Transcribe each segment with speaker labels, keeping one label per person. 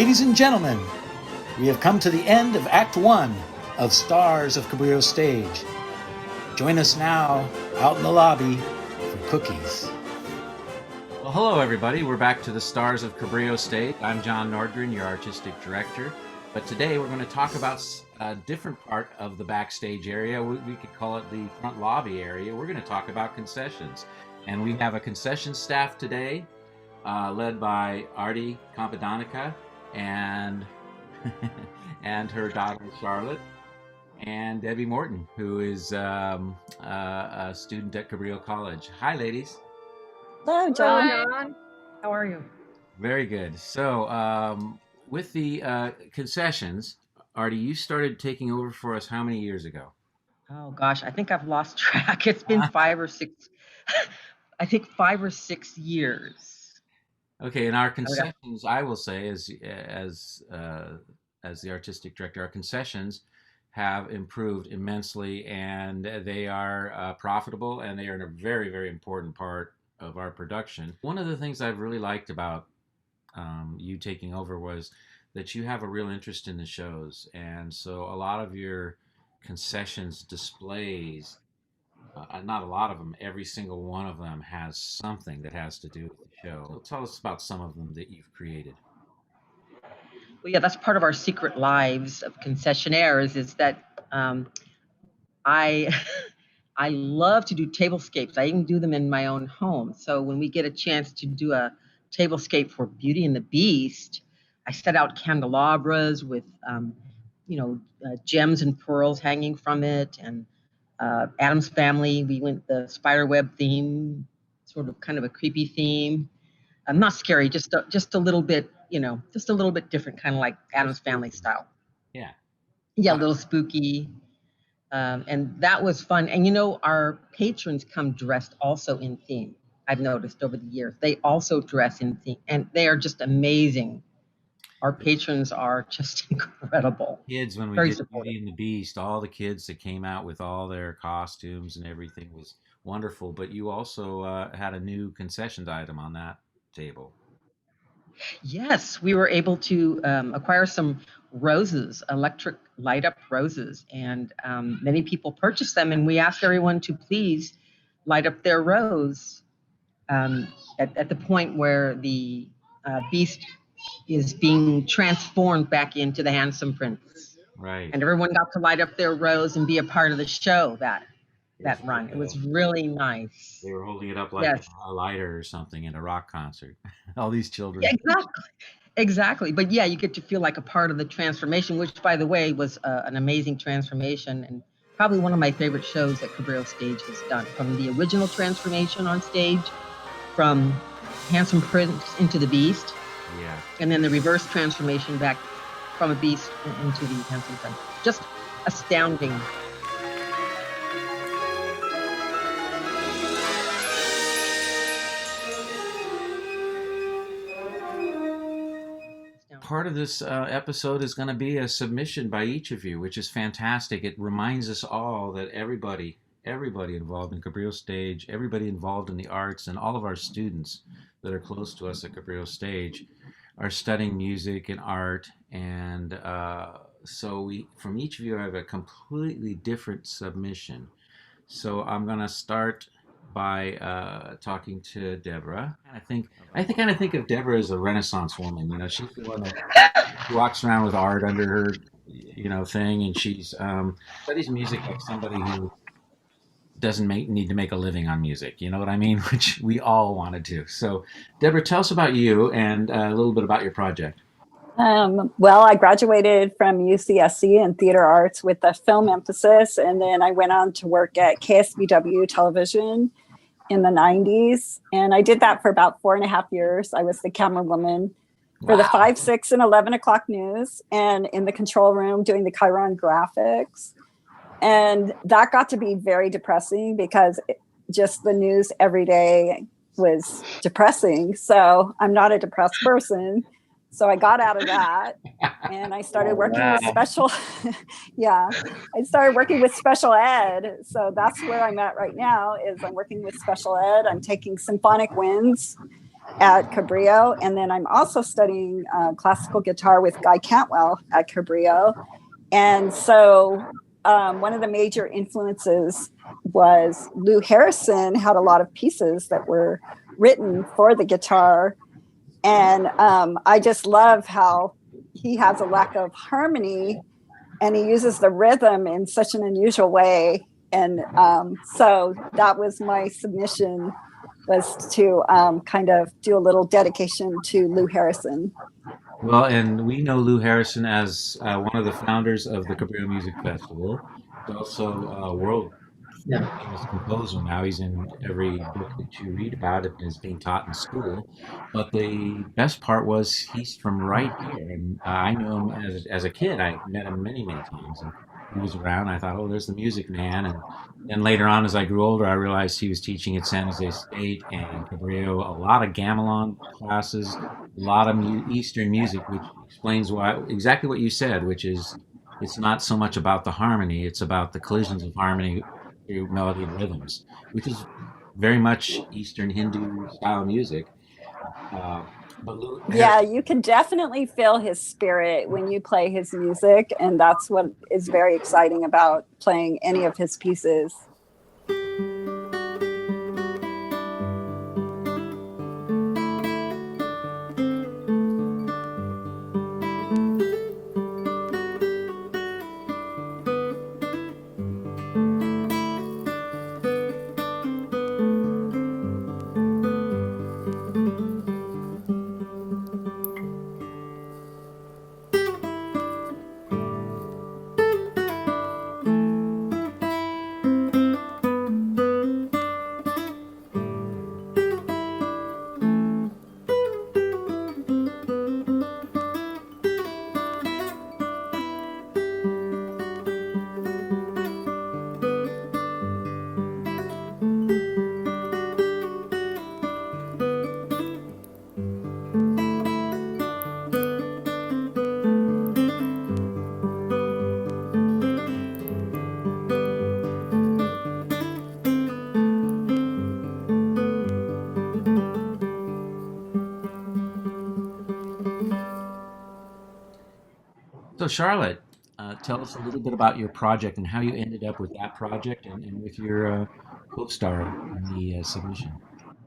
Speaker 1: Ladies and gentlemen, we have come to the end of Act 1 of Stars of Cabrillo Stage. Join us now out in the lobby for cookies. Well, hello everybody. We're back to the Stars of Cabrillo Stage. I'm John Nordgren, your artistic director. But today we're going to talk about a different part of the backstage area. We could call it the front lobby area. We're going to talk about concessions. And we have a concession staff today led by Ardy Campidonica and and her daughter Charlotte, and Debbie Morton, who is a student at Cabrillo College. Hi, ladies.
Speaker 2: Hello, John.
Speaker 3: Hello, John. How are you?
Speaker 1: Very good. So, with the concessions, Ardy, you started taking over for us how many years ago?
Speaker 3: Oh gosh, I think I've lost track. It's been 5 or 6. I think 5 or 6 years.
Speaker 1: Okay, and our concessions, I will say, as the artistic director, our concessions have improved immensely, and they are profitable, and they are a very, very important part of our production. One of the things I've really liked about you taking over was that you have a real interest in the shows, and so a lot of your concessions displays, not a lot of them, every single one of them has something that has to do with the show. So tell us about some of them that you've created.
Speaker 3: Well, yeah, that's part of our secret lives of concessionaires, is that I love to do tablescapes. I even do them in my own home. So when we get a chance to do a tablescape for Beauty and the Beast, I set out candelabras with gems and pearls hanging from it, and Addams Family, we went the spiderweb theme, sort of kind of a creepy theme. Not scary, just a little bit, just a little bit different, kind of like Addams Family style.
Speaker 1: Yeah.
Speaker 3: Yeah, a little spooky. And that was fun. And our patrons come dressed also in theme. I've noticed over the years. They also dress in theme, and they are just amazing. Our patrons are just incredible.
Speaker 1: Kids, when we did Beauty and the Beast, all the kids that came out with all their costumes and everything was wonderful. But you also had a new concessions item on that table.
Speaker 3: Yes, we were able to acquire some roses, electric light-up roses, and many people purchased them. And we asked everyone to please light up their rose at the point where the Beast is being transformed back into the handsome prince.
Speaker 1: Right.
Speaker 3: And everyone got to light up their rose and be a part of the show that run. It was really nice.
Speaker 1: They were holding it up like a lighter or something in a rock concert. All these children.
Speaker 3: Yeah, exactly. But yeah, you get to feel like a part of the transformation, which, by the way, was an amazing transformation, and probably one of my favorite shows that Cabrillo Stage has done. From the original transformation on stage, from handsome prince into the Beast.
Speaker 1: Yeah.
Speaker 3: And then the reverse transformation back from a beast into the handsome prince. Just astounding.
Speaker 1: Part of this episode is going to be a submission by each of you, which is fantastic. It reminds us all that everybody involved in Cabrillo Stage, everybody involved in the arts, and all of our students that are close to us at Cabrillo Stage are studying music and art, and so we, from each of you, have a completely different submission. So I'm going to start by talking to Deborah. I kind of think of Deborah as a Renaissance woman. She's the one that walks around with art under her, thing, and she's studies music like somebody who doesn't need to make a living on music, you know what I mean? Which we all want to do. So, Deborah, tell us about you and a little bit about your project.
Speaker 2: Well, I graduated from UCSC in theater arts with a film emphasis, and then I went on to work at KSBW television in the 90s, and I did that for about 4.5 years. I was the camera woman for the 5, 6, and 11 o'clock news, and in the control room doing the Chiron graphics. And that got to be very depressing because just the news every day was depressing. So I'm not a depressed person. So I got out of that and I started working with special, I started working with special ed. So that's where I'm at right now, is I'm working with special ed. I'm taking symphonic winds at Cabrillo, and then I'm also studying classical guitar with Guy Cantwell at Cabrillo. And so one of the major influences was Lou Harrison had a lot of pieces that were written for the guitar. And I just love how he has a lack of harmony and he uses the rhythm in such an unusual way. And so that was my submission, was to kind of do a little dedication to Lou Harrison.
Speaker 1: Well, and we know Lou Harrison as one of the founders of the Cabrillo Music Festival. He's also a world
Speaker 3: Yeah.
Speaker 1: famous composer now. He's in every book that you read about it and is being taught in school. But the best part was he's from right here. And I knew him as a kid. I met him many, many times. And he was around. I thought, oh, there's the music man. And then later on, as I grew older, I realized he was teaching at San Jose State and Cabrillo, a lot of gamelan classes, a lot of Eastern music, which explains why exactly what you said, which is it's not so much about the harmony, it's about the collisions of harmony through melody and rhythms, which is very much Eastern Hindu style music. Uh, but
Speaker 2: Yeah, you can definitely feel his spirit when you play his music. And that's what is very exciting about playing any of his pieces.
Speaker 1: So, Charlotte, tell us a little bit about your project and how you ended up with that project and with your co-star in the submission.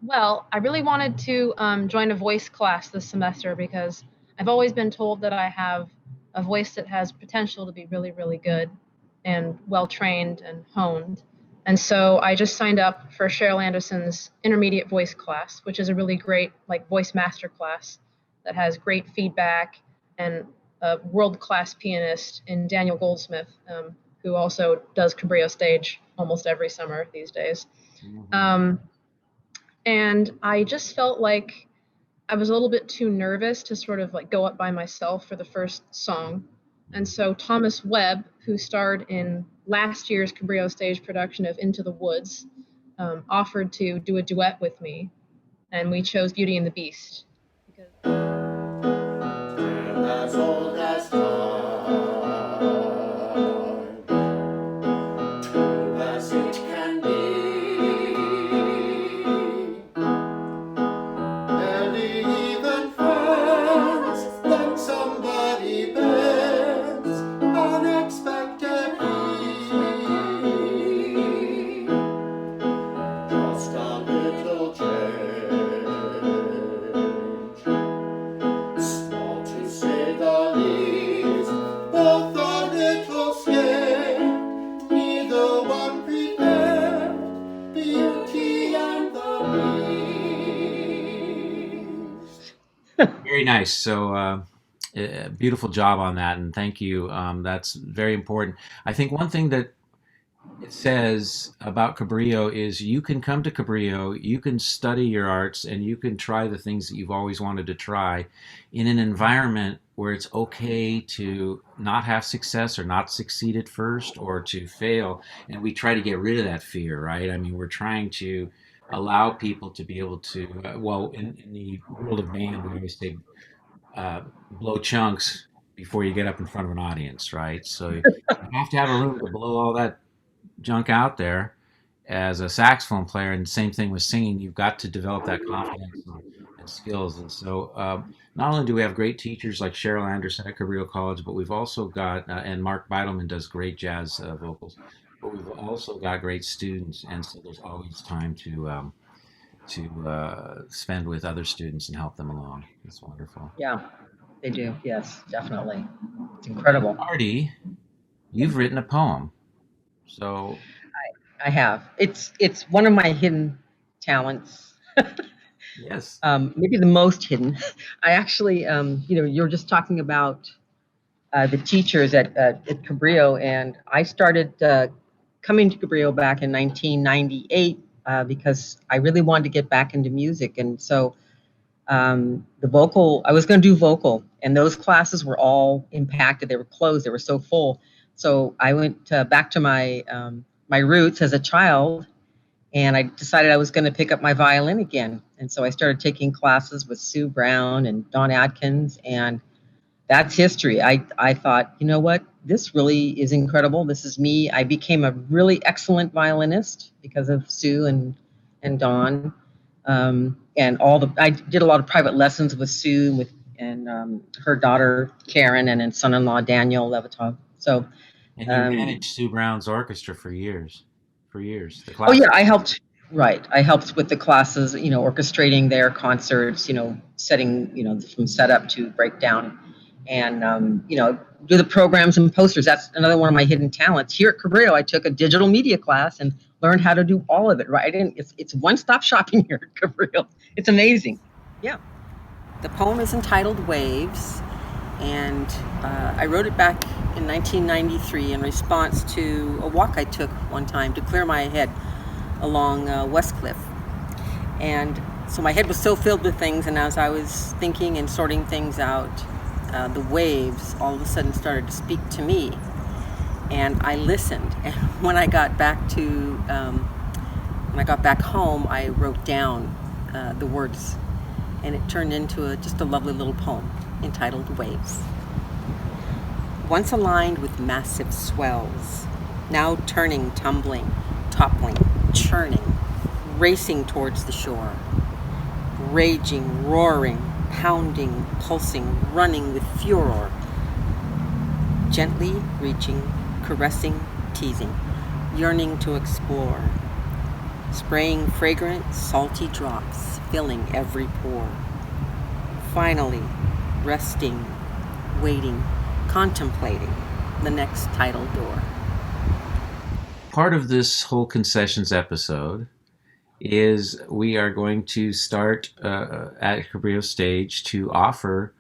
Speaker 4: Well, I really wanted to join a voice class this semester because I've always been told that I have a voice that has potential to be really, really good and well trained and honed. And so I just signed up for Cheryl Anderson's intermediate voice class, which is a really great like voice master class that has great feedback and a world-class pianist in Daniel Goldsmith, who also does Cabrillo Stage almost every summer these days. And I just felt like I was a little bit too nervous to sort of like go up by myself for the first song. And so Thomas Webb, who starred in last year's Cabrillo Stage production of Into the Woods, offered to do a duet with me. And we chose Beauty and the Beast.
Speaker 5: As old as time, true as it can be, barely even friends, then somebody bends unexpectedly. Just a little change, small to say the least, both a little scared, neither one prepared, Beauty and the Beast.
Speaker 1: Very nice. So, beautiful job on that, and thank you. That's very important. I think one thing that it says about Cabrillo is you can come to Cabrillo, you can study your arts, and you can try the things that you've always wanted to try in an environment where it's okay to not have success or not succeed at first or to fail. And we try to get rid of that fear, right? I mean, we're trying to allow people to be able to, well, in the world of band, we always say blow chunks before you get up in front of an audience, right? So you have to have a room to blow all that junk out there as a saxophone player, and same thing with singing. You've got to develop that confidence and skills. And so not only do we have great teachers like Cheryl Anderson at Cabrillo College, but we've also got, and Mark Beidelman does great jazz vocals, but we've also got great students. And so there's always time to spend with other students and help them along. It's wonderful.
Speaker 3: Yeah, they do. Yes, definitely. It's incredible.
Speaker 1: Ardy, you've written a poem. So
Speaker 3: I have. It's one of my hidden talents.
Speaker 1: yes.
Speaker 3: Maybe the most hidden. I actually, you're just talking about the teachers at Cabrillo, and I started coming to Cabrillo back in 1998 because I really wanted to get back into music, and so I was going to do vocal, and those classes were all impacted. They were closed. They were so full. So I went back to my my roots as a child, and I decided I was going to pick up my violin again. And so I started taking classes with Sue Brown and Don Adkins, and that's history. I thought, you know what? This really is incredible. This is me. I became a really excellent violinist because of Sue and Don. And I did a lot of private lessons with Sue and her daughter Karen and son-in-law Daniel Levitov. So,
Speaker 1: and you managed Sue Brown's orchestra for years. The
Speaker 3: oh yeah, I helped. Right, I helped with the classes. Orchestrating their concerts. Setting. From setup to breakdown, and do the programs and posters. That's another one of my hidden talents. Here at Cabrillo, I took a digital media class and learned how to do all of it. Right, it's one-stop shopping here at Cabrillo. It's amazing. Yeah. The poem is entitled Waves, and I wrote it back in 1993 in response to a walk I took one time to clear my head along Westcliff. And so my head was so filled with things, and as I was thinking and sorting things out, the waves all of a sudden started to speak to me. And I listened, and when I got back home, I wrote down the words, and it turned into just a lovely little poem entitled Waves. Once aligned with massive swells, now turning, tumbling, toppling, churning, racing towards the shore, raging, roaring, pounding, pulsing, running with furor, gently reaching, caressing, teasing, yearning to explore, spraying fragrant, salty drops, filling every pore. Finally, resting, waiting, contemplating the next tidal door.
Speaker 1: Part of this whole Concessions episode is we are going to start at Cabrillo Stage to offer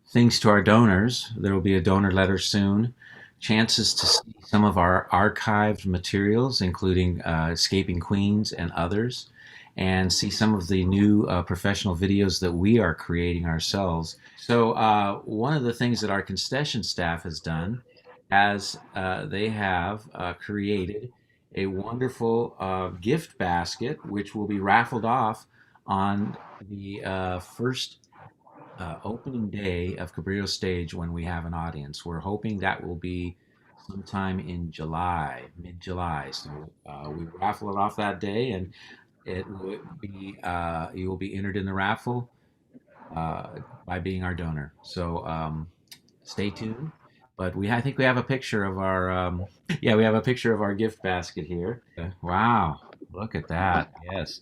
Speaker 1: things to our donors. There will be a donor letter soon, chances to see some of our archived materials, including Escaping Queens and others, and see some of the new professional videos that we are creating ourselves. So one of the things that our concession staff has done as they have created a wonderful gift basket, which will be raffled off on the first opening day of Cabrillo Stage when we have an audience. We're hoping that will be sometime in July, mid-July. So we raffle it off that day, and it will be you will be entered in the raffle by being our donor. So stay tuned. But I think we have a picture of our we have a picture of our gift basket here. Wow, look at that! Yes,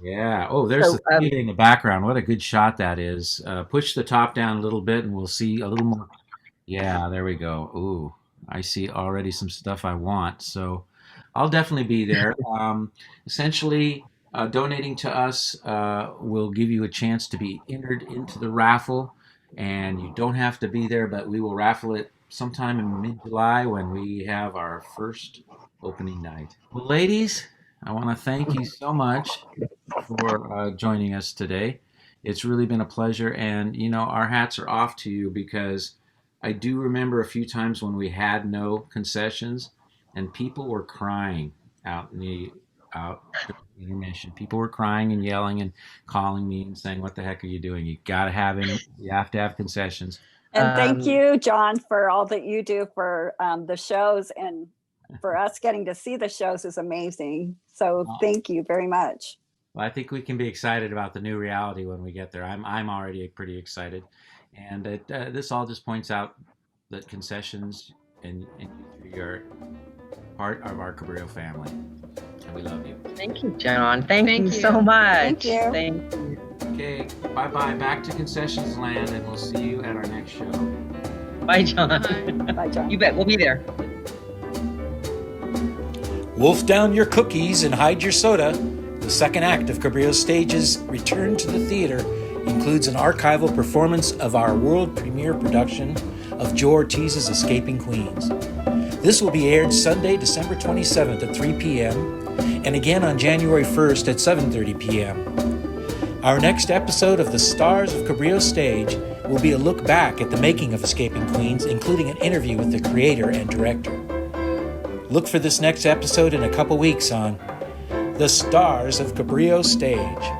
Speaker 1: yeah. Oh, there's the theater in the background. What a good shot that is. Push the top down a little bit, and we'll see a little more. Yeah, there we go. Ooh, I see already some stuff I want. So I'll definitely be there. Essentially, donating to us will give you a chance to be entered into the raffle. And you don't have to be there, but we will raffle it sometime in mid-July when we have our first opening night. Well, ladies, I want to thank you so much for joining us today. It's really been a pleasure, and our hats are off to you, because I do remember a few times when we had no concessions and people were crying out intermission. People were crying and yelling and calling me and saying, "What the heck are you doing? You have to have concessions."
Speaker 2: And thank you, John, for all that you do for the shows, and for us getting to see the shows is amazing. So thank you very much.
Speaker 1: Well, I think we can be excited about the new reality when we get there. I'm already pretty excited, and this all just points out that Concessions and you three are part of our Cabrillo family, and we love you.
Speaker 3: Thank you, John. Thank
Speaker 4: Thank
Speaker 3: you
Speaker 4: you.
Speaker 3: so much.
Speaker 2: Thank you.
Speaker 3: Thank you.
Speaker 1: Okay, bye-bye. Back to Concessions land, and we'll see you at our next show.
Speaker 3: Bye, John.
Speaker 4: Bye.
Speaker 2: Bye, John.
Speaker 3: You bet. We'll be there.
Speaker 6: Wolf down your cookies and hide your soda. The second act of Cabrillo Stage's return to the theater includes an archival performance of our world premiere production of Joe Ortiz's Escaping Queens. This will be aired Sunday, December 27th at 3 p.m. and again on January 1st at 7:30 p.m. Our next episode of The Stars of Cabrillo Stage will be a look back at the making of Escaping Queens, including an interview with the creator and director. Look for this next episode in a couple weeks on The Stars of Cabrillo Stage.